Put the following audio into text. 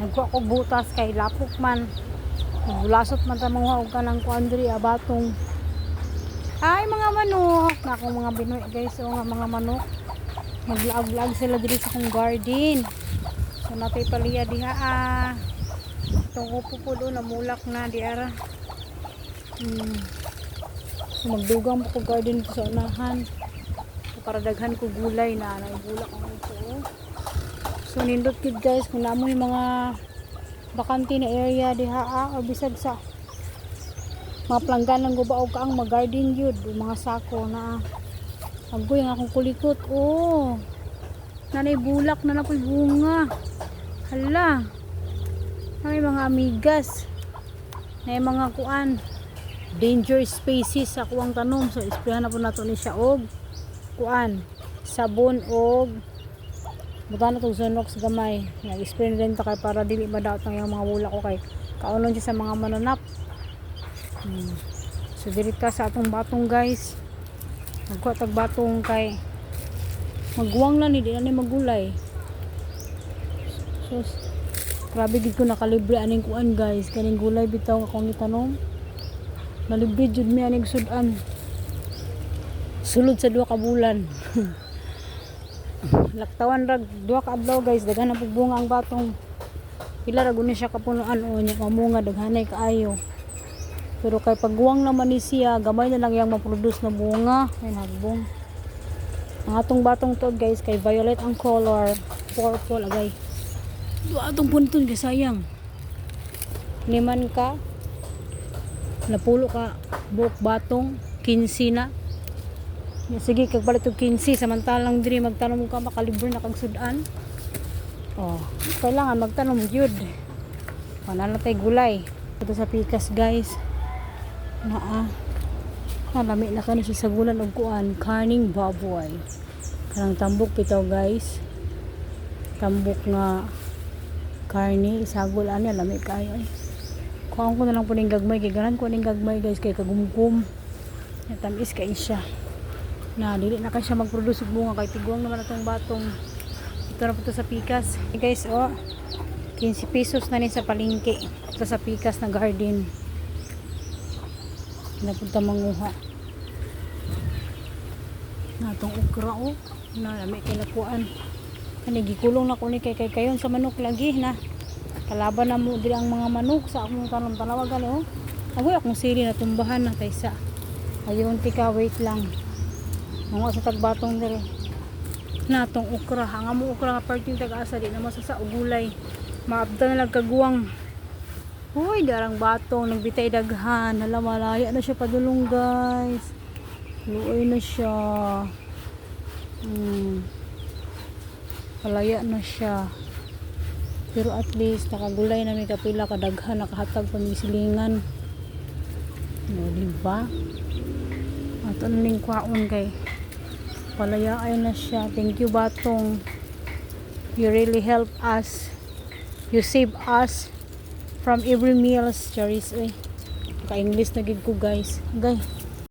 Nagkuha ko butas kay lapok man. Bulasot man ta mga og kanang kuandri abatong. Ay mga manok, nako mga binoy guys, o nga mga manok. Maglaag-laag sila diri sa kong garden. So natay paliya diha itong upo po doon namulak na di ara. So magdugang po ko garden ko sa unahan. So, para daghan ko gulay na naibulak ang upo. So nindot kid guys kung namo yung mga bakante na area diha o bisag sa mga plangganang guba og kaang mag-garden yun mga sako na agoy ang akong kulikot. Nanay bulak na napoy bunga. Hala, ay mga amigas na mga kuan danger species sa kuwang tanom. So isprayan na po nato ni siya og kuan sabon og butan itong Zonox gamay. Nag-spray rin ta kay para dili madaot ng yung mga wula ko kay kaunon siya sa mga mananap. So dirit ka sa atong batong guys. Magkuha tag batong kay magguwang na ni di na ni magulay. So grabe gid ko nakalibre aning kuan guys. Kaning gulay bitaw akong itanom. Nalibre jud mi aning sudan. Sulod sa 2 ka bulan. Laktawan rag 2 ka adlaw guys, daghan na bunga ang batong. Pila ra guni siya kapunuan o nya kamunga daghanay kaayo. Pero kay pagguwang naman ni siya, gamay na lang yang maproduce na bunga. Ay nagbong. Ang atong batong to guys kay violet ang color, purple agay. Atong punton kay sayang. Liman ka napulo ka buok batong 15 na. Sige kag balik og 15 samantalang diri magtanom ka makalibre na kag sudan. Kailangan magtanom gyud. Wala na tay gulay. Ito sa pikas guys. Lami na kani siya sa gulan og kuan, karning baboy. Kanang tambok bitaw guys. Tambok nga karni isagol ani lami kayo ay. Kuan ko na lang po ning gagmay kay ganan ko ning gagmay guys kay kagumgum. Tamis kay siya. Na dili na kay siya magproduce og bunga kay tiguang naman atong batong. Ito na po to sa pikas. Hey guys 15 pesos na ni sa palengke. Ito sa pikas na garden. Napunta manguha. Natong okra na lami kay nakuan. Kani gikulong na ko ni kay kayon sa manok lagi na. Kalaban na mo diri ang mga manok sa akong tanom tanawagan Agoy akong sili na tumbahan na kaysa. Ayun tika wait lang. Mga sa tagbatong diri. Natong okra, ang amo okra nga parting tag-asa di na masasa og gulay. Maabda na lang kaguwang. Hoy, darang batong nagbitay daghan. Hala malaya na siya padulong guys. Luoy na siya. Malaya na siya. Pero at least nakagulay na may kapila kadaghan nakahatag pamisilingan. Diba? At ano ning kwaon kay palayaan na siya. Thank you batong. You really help us. You save us from every meals. Charis Ka-English na gid ko guys.